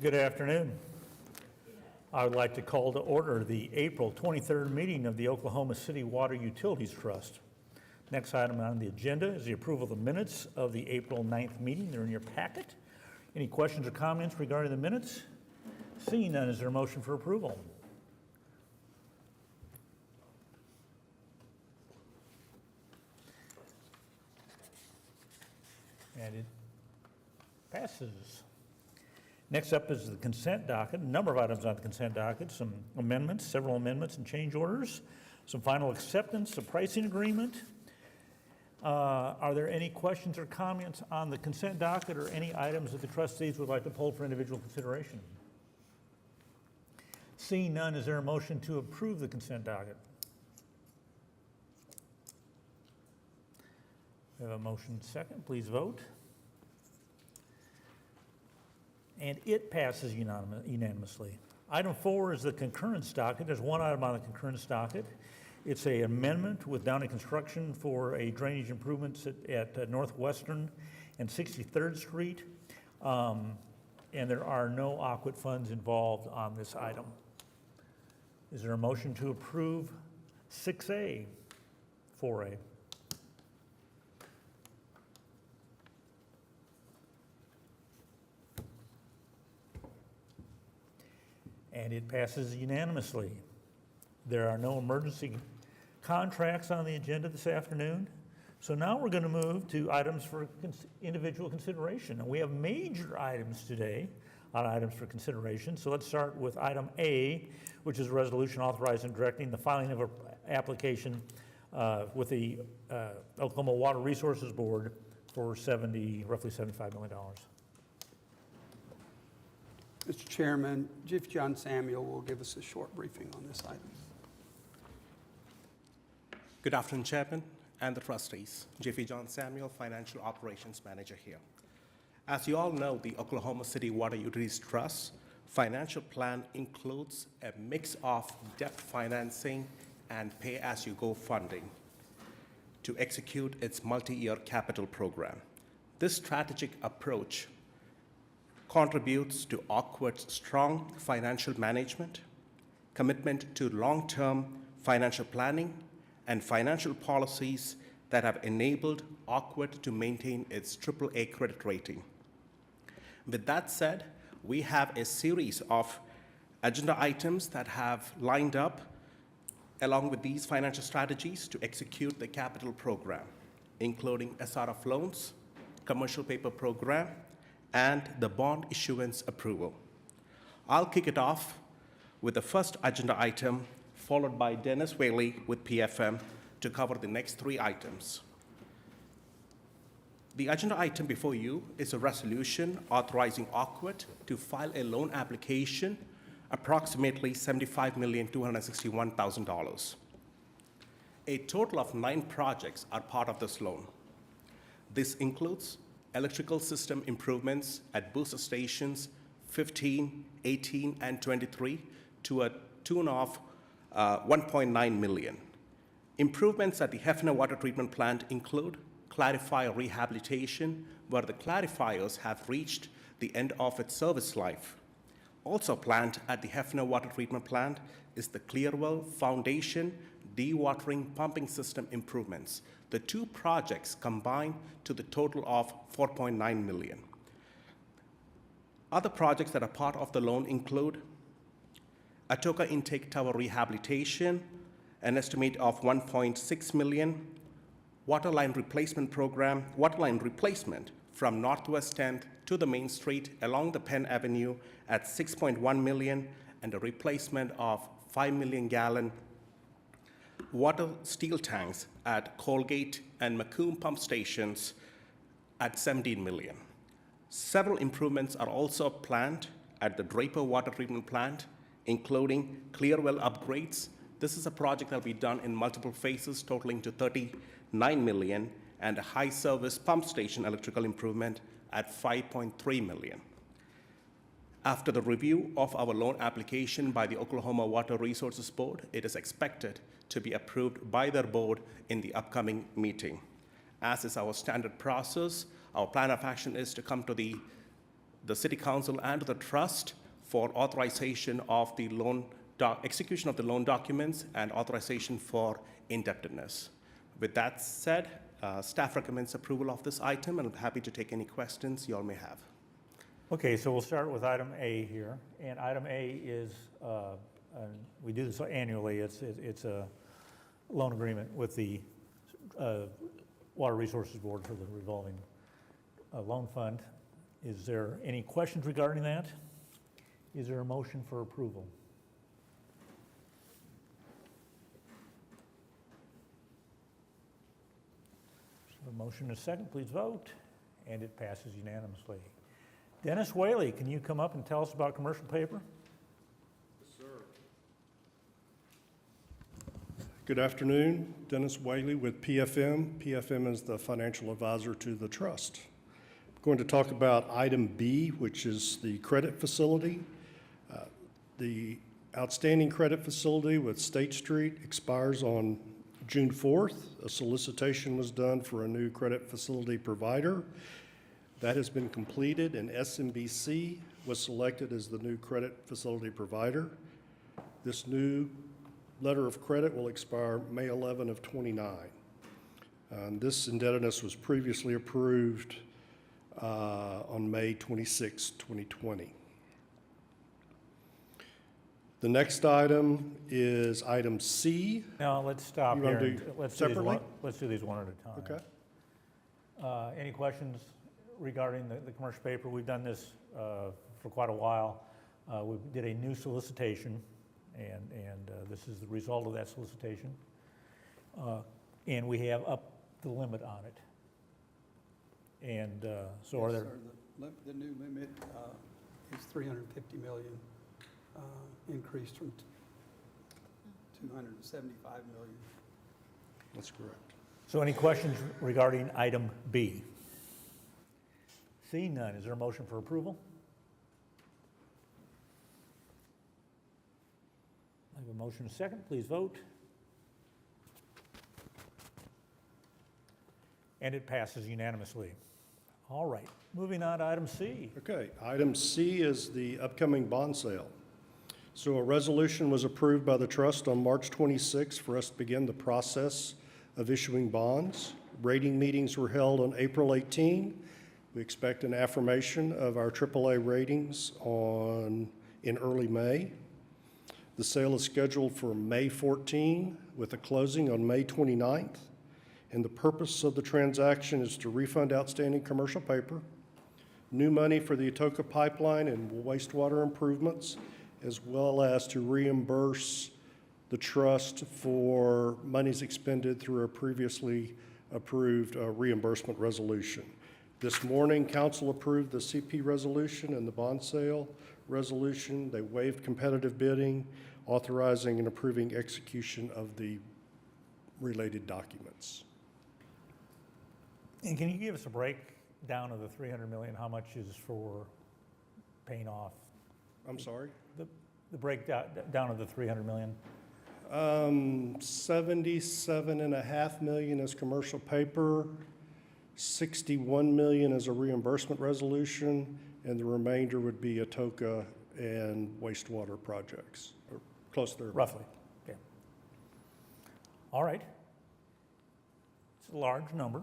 Good afternoon. I would like to call to order the April 23rd meeting of the Oklahoma City Water Utilities Trust. Next item on the agenda is the approval of the minutes of the April 9th meeting. They're in your packet. Any questions or comments regarding the minutes? Seeing none, is there a motion for approval? And it passes. Next up is the consent docket. A number of items on the consent docket, some amendments, several amendments and change orders, some final acceptance, a pricing agreement. Are there any questions or comments on the consent docket or any items that the trustees would like to pull for individual consideration? Seeing none, is there a motion to approve the consent docket? We have a motion second. Please vote. And it passes unanimously. Item 4 is the concurrence docket. There's one item on the concurrence docket. It's an amendment with Downey Construction for a drainage improvements at Northwestern and 63rd Street. And there are no AQUIT funds involved on this item. Is there a motion to approve 6A, 4A? And it passes unanimously. There are no emergency contracts on the agenda this afternoon. So now we're going to move to items for individual consideration. And we have major items today on items for consideration. So let's start with item A, which is a resolution authorizing and directing the filing of an application with the Oklahoma Water Resources Board for roughly $75 million. Mr. Chairman, Chief John Samuel will give us a short briefing on this item. Good afternoon, Chairman and the trustees. Jeffrey John Samuel, Financial Operations Manager here. As you all know, the Oklahoma City Water Utilities Trust financial plan includes a mix of debt financing and pay-as-you-go funding to execute its multi-year capital program. This strategic approach contributes to AQUIT's strong financial management, commitment to long-term financial planning, and financial policies that have enabled AQUIT to maintain its AAA credit rating. With that said, we have a series of agenda items that have lined up along with these financial strategies to execute the capital program, including SRF loans, commercial paper program, and the bond issuance approval. I'll kick it off with the first agenda item, followed by Dennis Whaley with PFM to cover the next 3 items. The agenda item before you is a resolution authorizing AQUIT to file a loan application approximately $75,261,000. A total of 9 projects are part of this loan. This includes electrical system improvements at booster stations 15, 18, and 23 to a tune of $1.9 million. Improvements at the Hefner Water Treatment Plant include clarifier rehabilitation, where the clarifiers have reached the end of its service life. Also planned at the Hefner Water Treatment Plant is the Clearwell Foundation dewatering pumping system improvements. The 2 projects combine to the total of $4.9 million. Other projects that are part of the loan include Atoka Intake Tower rehabilitation, an estimate of $1.6 million, waterline replacement from Northwest 10th to the Main Street along the Penn Avenue at $6.1 million, and a replacement of 5 million gallon water steel tanks at Colgate and Macomb pump stations at $17 million. Several improvements are also planned at the Draper Water Treatment Plant, including Clearwell upgrades. This is a project that will be done in multiple phases, totaling to $39 million, and a high service pump station electrical improvement at $5.3 million. After the review of our loan application by the Oklahoma Water Resources Board, it is expected to be approved by their board in the upcoming meeting. As is our standard process, our plan of action is to come to the the City Council and the trust for authorization of the execution of the loan documents and authorization for indebtedness. With that said, staff recommends approval of this item, and I'm happy to take any questions you all may have. Okay, so we'll start with item A here. And item A is, we do this annually, it's a loan agreement with the Water Resources Board for the revolving loan fund. Is there any questions regarding that? Is there a motion for approval? So a motion and a second, please vote, and it passes unanimously. Dennis Whaley, can you come up and tell us about commercial paper? Good afternoon, Dennis Whaley with PFM. PFM is the financial advisor to the trust. I'm going to talk about item B, which is the credit facility. The outstanding credit facility with State Street expires on June 4th. A solicitation was done for a new credit facility provider. That has been completed, and SMBC was selected as the new credit facility provider. This new letter of credit will expire May 11 of 29. This indebtedness was previously approved on May 26, 2020. The next item is item C. Now, let's stop You here. wanna and do let's separately? Let's do these one at a time. Okay. Any questions regarding the commercial paper? We've done this for quite a while. We did a new solicitation, and this is the result of that solicitation. And we have up the limit on it. And so are Yes, there, sir. The new limit is 350 million, increased from 275 million. That's correct. so any questions regarding item B? Seeing none, is there a motion for approval? I have a motion and a second, please vote. And it passes unanimously. All right, moving on to item C. Okay, item C is the upcoming bond sale. So a resolution was approved by the trust on March 26 for us to begin the process of issuing bonds. Rating meetings were held on April 18. We expect an affirmation of our AAA ratings in early May. The sale is scheduled for May 14 with a closing on May 29th. And the purpose of the transaction is to refund outstanding commercial paper, new money for the Atoka pipeline and wastewater improvements, as well as to reimburse the trust for monies expended through a previously approved reimbursement resolution. This morning, council approved the CP resolution and the bond sale resolution. They waived competitive bidding, authorizing and approving execution of the related documents. And can you give us a breakdown of the 300 million? How much is for paying off? I'm sorry? The breakdown of the 300 million? 77.5 million is commercial paper, 61 million is a reimbursement resolution, and the remainder would be Atoka and wastewater projects, or close there. Roughly, okay. All right. It's a large number.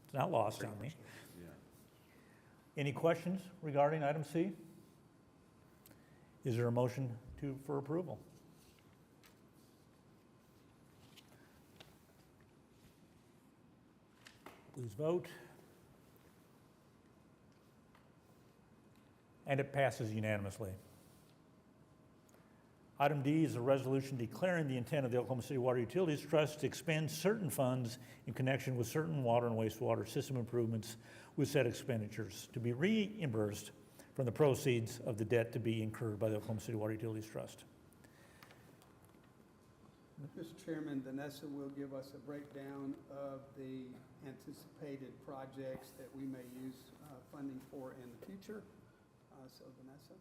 It's not lost on me. Any questions regarding item C? Is there a motion for approval? Please vote. And it passes unanimously. Item D is a resolution declaring the intent of the Oklahoma City Water Utilities Trust to expend certain funds in connection with certain water and wastewater system improvements with said expenditures to be reimbursed from the proceeds of the debt to be incurred by the Oklahoma City Water Utilities Trust. Mr. Chairman, Vanessa will give us a breakdown of the anticipated projects that we may use funding for in the future. So Vanessa?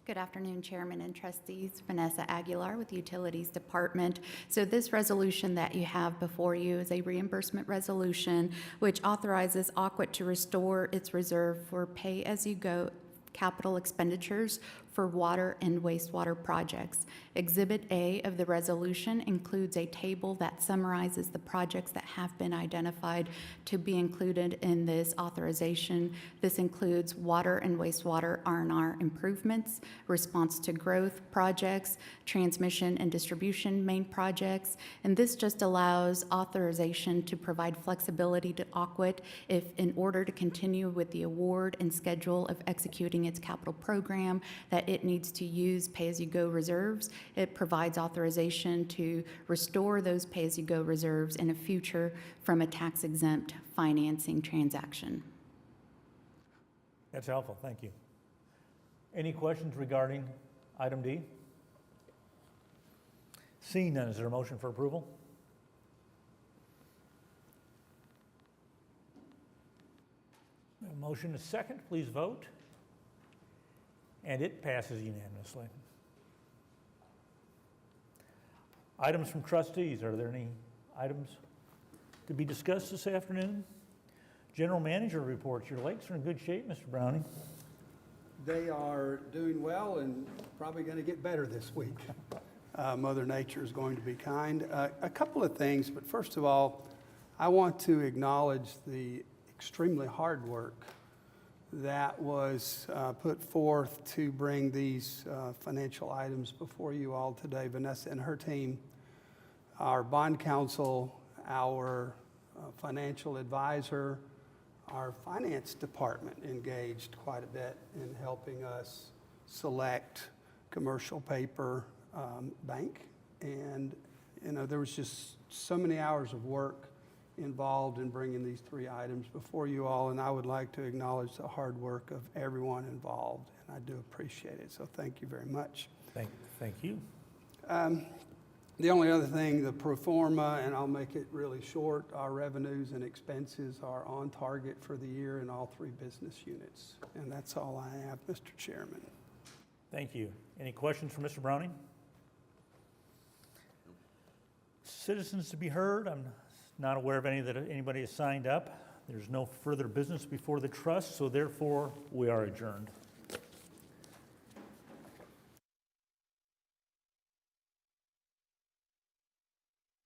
Good afternoon, Chairman and Trustees. Vanessa Aguilar with Utilities Department. So this resolution that you have before you is a reimbursement resolution which authorizes Aquit to restore its reserve for pay-as-you-go capital expenditures for water and wastewater projects. Exhibit A of the resolution includes a table that summarizes the projects that have been identified to be included in this authorization. This includes water and wastewater R&R improvements, response to growth projects, transmission and distribution main projects, and this just allows authorization to provide flexibility to Aquit if, in order to continue with the award and schedule of executing its capital program, that it needs to use pay-as-you-go reserves. It provides authorization to restore those pay-as-you-go reserves in a future from a tax-exempt financing transaction. That's helpful, thank you. Any questions regarding item D? Seeing none, is there a motion for approval? A motion is second, please vote. And it passes unanimously. Items from trustees, are there any items to be discussed this afternoon? General manager reports, your lakes are in good shape, Mr. Browning. They are doing well and probably going to get better this week. Mother Nature is going to be kind. A couple of things, but first of all, I want to acknowledge the extremely hard work that was put forth to bring these financial items before you all today. Vanessa and her team, our bond counsel, our financial advisor, our finance department engaged quite a bit in helping us select commercial paper bank. And, you know, there was just so many hours of work involved in bringing these three items before you all, and I would like to acknowledge the hard work of everyone involved, and I do appreciate it, so thank you very much. Thank you. The only other thing, the pro forma, and I'll make it really short, our revenues and expenses are on target for the year in all three business units, and that's all I have, Mr. Chairman. Thank you. Any questions for Mr. Browning? Citizens to be heard? I'm not aware of any that anybody has signed up. There's no further business before the trust, so therefore we are adjourned.